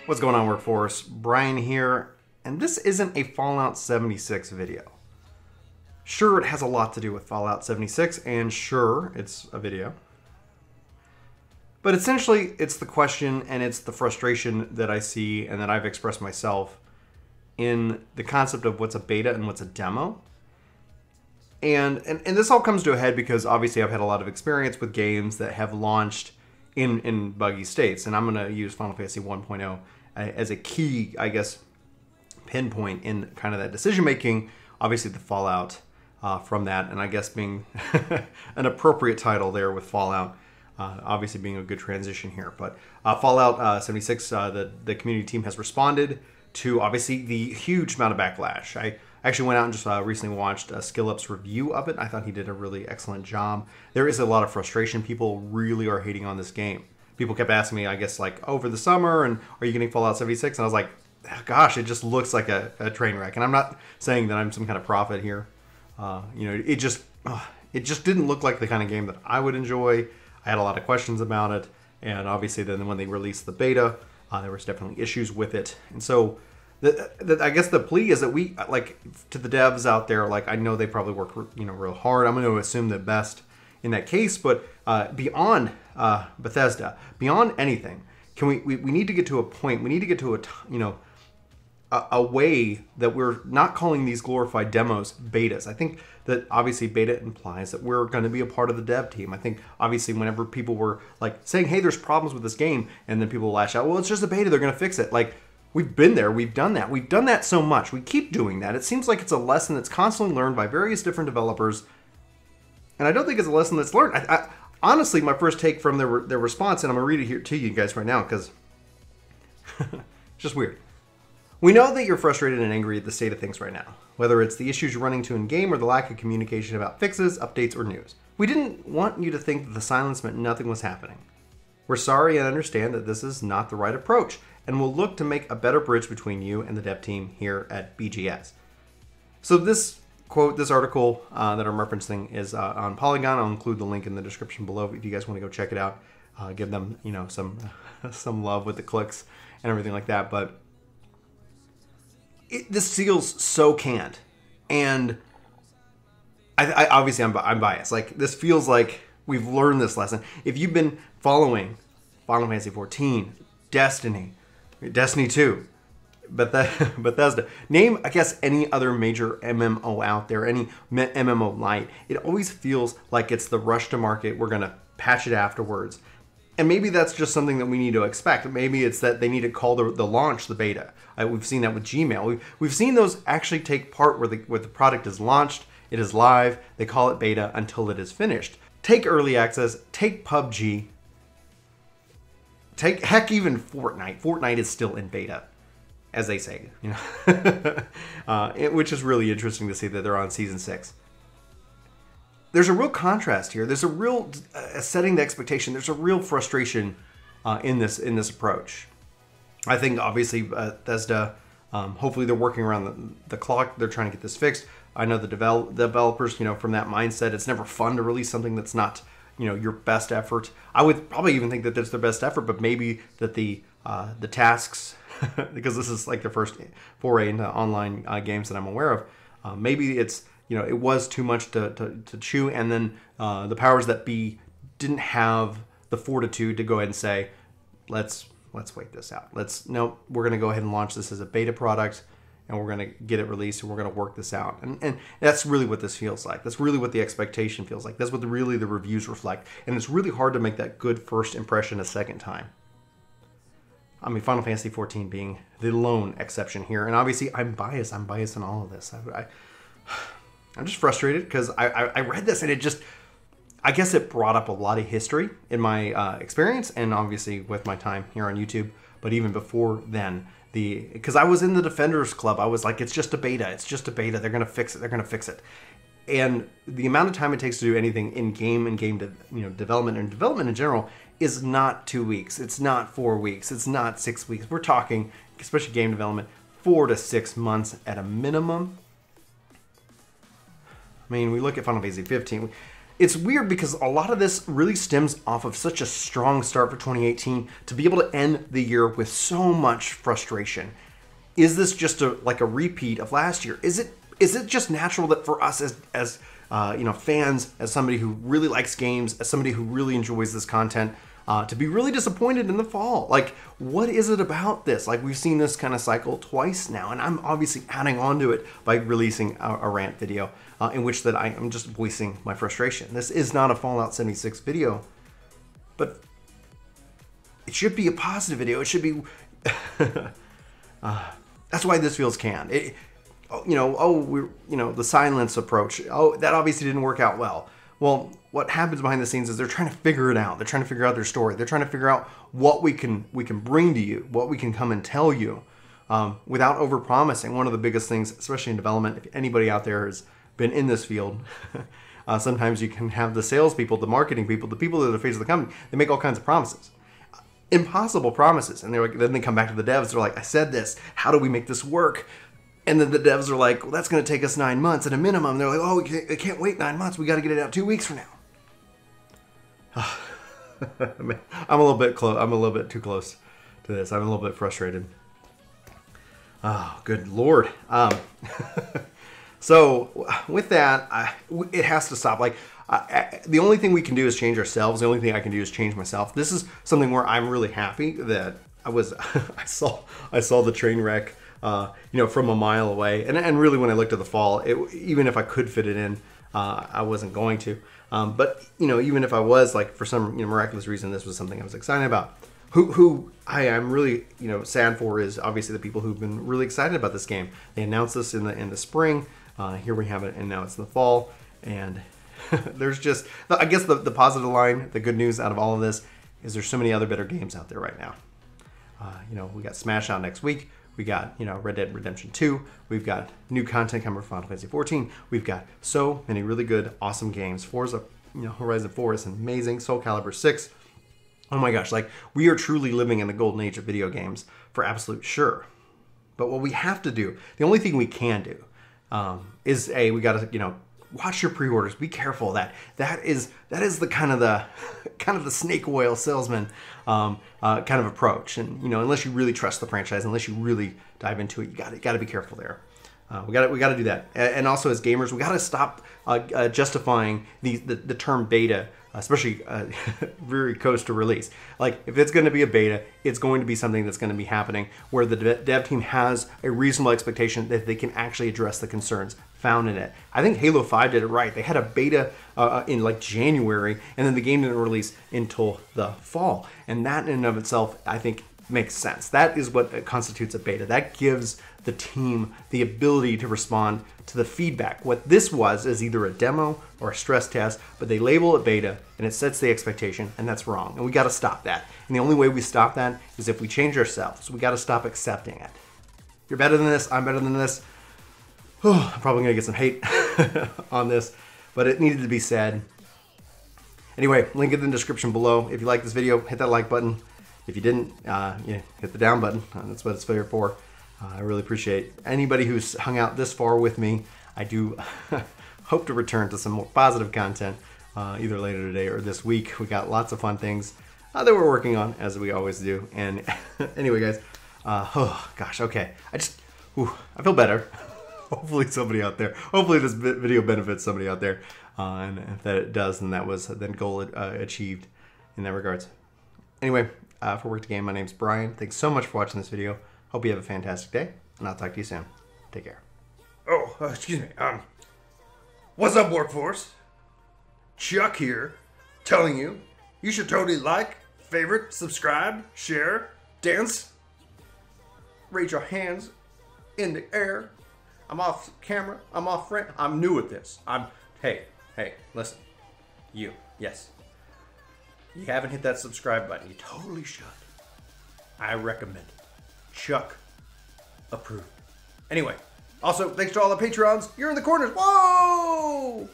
What's going on, Workforce? Brian here, and this isn't a Fallout 76 video. Sure, it has a lot to do with Fallout 76, and sure, it's a video. But essentially, it's the question and it's the frustration that I see and that I've expressed myself in the concept of what's a beta and what's a demo. And this all comes to a head because obviously I've had a lot of experience with games that have launched in buggy states, and I'm going to use Final Fantasy 1.0 as a key, I guess, pinpoint in kind of that decision making. Obviously the fallout from that, and I guess being an appropriate title there with Fallout, obviously being a good transition here. But Fallout 76, the community team has responded to obviously the huge amount of backlash. I actually went out and just recently watched SkillUp's review of it. I thought he did a really excellent job. There is a lot of frustration. People really are hating on this game. People kept asking me, I guess, like, over the summer, and are you getting Fallout 76? And I was like, gosh, it just looks like a train wreck. And I'm not saying that I'm some kind of prophet here. It just didn't look like the kind of game that I would enjoy. I had a lot of questions about it. And obviously then when they released the beta, there was definitely issues with it. And so I guess the plea is that we, like, to the devs out there, like, I know they probably work, real hard. I'm going to assume the best in that case, but beyond Bethesda, beyond anything, can we need to get to a point, we need to get to a way that we're not calling these glorified demos betas. I think that obviously beta implies that we're going to be a part of the dev team. I think obviously whenever people were like saying, hey, there's problems with this game, and then people lash out, well, it's just a beta, they're going to fix it. Like, we've been there, we've done that so much. We keep doing that. It seems like it's a lesson that's constantly learned by various different developers. And I don't think it's a lesson that's learned. I honestly, my first take from their response, and I'm going to read it here to you guys right now because it's just weird. We know that you're frustrated and angry at the state of things right now, whether it's the issues you're running into in-game or the lack of communication about fixes, updates, or news. We didn't want you to think that the silence meant nothing was happening. We're sorry and understand that this is not the right approach, and we'll look to make a better bridge between you and the dev team here at BGS. So this quote, this article that I'm referencing is on Polygon. I'll include the link in the description below if you guys want to go check it out. Give them, some love with the clicks and everything like that. But this feels so canned, and I obviously I'm biased. Like, this feels like we've learned this lesson. If you've been following Final Fantasy 14, Destiny 2, Bethesda, name, I guess, any other major MMO out there, any MMOlight, it always feels like it's the rush to market. We're going to patch it afterwards. And maybe that's just something that we need to expect. Maybe it's that they need to call the launch the beta. We've seen that with Gmail. We've seen those actually take part where the product is launched, it is live, they call it beta until it is finished. Take early access, take PUBG, take, heck, even Fortnite. Fortnite is still in beta, as they say, which is really interesting to see that they're on season 6. There's a real contrast here. There's a real setting the expectation. There's a real frustration in this approach. I think obviously Bethesda, hopefully they're working around the clock. They're trying to get this fixed. I know the developers, from that mindset, it's never fun to release something that's not, your best effort. I would probably even think that that's their best effort, but maybe that the tasks, because this is like their first foray into online games that I'm aware of, maybe it's, it was too much to chew, and then the powers that be didn't have the fortitude to go ahead and say, let's wait this out. No, we're going to go ahead and launch this as a beta product, and we're going to get it released, and we're going to work this out. And that's really what this feels like. That's really what the expectation feels like. That's what really the reviews reflect. And it's really hard to make that good first impression a second time. I mean, Final Fantasy 14 being the lone exception here. And obviously, I'm biased. I'm biased in all of this. I'm just frustrated because I read this, and it just, I guess it brought up a lot of history in my experience, and obviously with my time here on YouTube. But even before then, because I was in the Defenders Club, I was like, it's just a beta. It's just a beta. They're gonna fix it. They're gonna fix it. And the amount of time it takes to do anything in game and game development and development in general is not 2 weeks. It's not 4 weeks. It's not 6 weeks. We're talking, especially game development, 4 to 6 months at a minimum. I mean, we look at Final Fantasy 15. it's weird because a lot of this really stems off of such a strong start for 2018 to be able to end the year with so much frustration. Is this just like a repeat of last year? Is it just natural that for us as fans, as somebody who really likes games, as somebody who really enjoys this content, to be really disappointed in the fall? Like, what is it about this? Like, we've seen this kind of cycle twice now, and I'm obviously adding on to it by releasing a rant video in which that I am just voicing my frustration. This is not a Fallout 76 video, but it should be a positive video. It should be... that's why this feels canned. The silence approach. Oh, that obviously didn't work out well. Well, what happens behind the scenes is they're trying to figure it out. They're trying to figure out their story. They're trying to figure out what we can bring to you, what we can come and tell you, without overpromising. One of the biggest things, especially in development, if anybody out there has been in this field, sometimes you can have the salespeople, the marketing people, the people that are the face of the company. They make all kinds of promises, impossible promises, and then they come back to the devs. They're like, "I said this. How do we make this work?" And then the devs are like, well, that's going to take us 9 months at a minimum. They're like, oh, we can't wait 9 months. We got to get it out 2 weeks from now. I'm a little bit close. I'm a little bit too close to this. I'm a little bit frustrated. Oh, good Lord. So with that, it has to stop. Like, the only thing we can do is change ourselves. The only thing I can do is change myself. This is something where I'm really happy that I saw the train wreck from a mile away. And really, when I looked at the fall, even if I could fit it in, I wasn't going to. But even if I was, like, for some miraculous reason, this was something I was excited about. Who I am really sad for is obviously the people who've been really excited about this game. They announced this in the spring. Here we have it, and now it's in the fall. And there's just, I guess the positive line, the good news out of all of this is there's so many other better games out there right now. We got Smash out next week. We got, Red Dead Redemption 2. We've got new content coming from Final Fantasy 14. We've got so many really good, awesome games. Forza, Horizon 4 is amazing. Soul Calibur 6. Oh my gosh, like, we are truly living in the golden age of video games for absolute sure. But what we have to do, the only thing we can do, is we got to, watch your pre-orders. Be careful. That is the kind of the snake oil salesman kind of approach. And unless you really trust the franchise, unless you really dive into it, you got to be careful there. We got to do that. And also, as gamers, we got to stop justifying the term beta, especially very close to release. Like, if it's going to be a beta, it's going to be something that's going to be happening where the dev team has a reasonable expectation that they can actually address the concerns found in it. I think Halo 5 did it right. They had a beta in like January, and then the game didn't release until the fall. And that in and of itself, I think, makes sense. That is what constitutes a beta. That gives the team the ability to respond to the feedback. What this was is either a demo or a stress test, but they label it beta, and it sets the expectation, and that's wrong. And we got to stop that. And the only way we stop that is if we change ourselves. We got to stop accepting it. You're better than this. I'm better than this. Oh, I'm probably going to get some hate on this, but it needed to be said. Anyway, link in the description below. If you like this video, hit that like button. If you didn't, hit the down button. That's what it's there for. I really appreciate anybody who's hung out this far with me. I do hope to return to some more positive content either later today or this week. We got lots of fun things that we're working on, as we always do. And anyway, guys, oh gosh, okay. I feel better. Hopefully somebody out there, hopefully this video benefits somebody out there. And if that it does, then that was then goal achieved in that regards. Anyway, for Work to Game, my name's Brian. Thanks so much for watching this video. Hope you have a fantastic day, and I'll talk to you soon. Take care. Oh, excuse me. What's up, workforce? Chuck here, telling you should totally like, favorite, subscribe, share, dance, raise your hands in the air. I'm off camera. I'm off front. I'm new at this. Hey, listen. Yes. You haven't hit that subscribe button. You totally should. I recommend it. Chuck approved. Anyway, also, thanks to all the Patreons. You're in the corners. Whoa!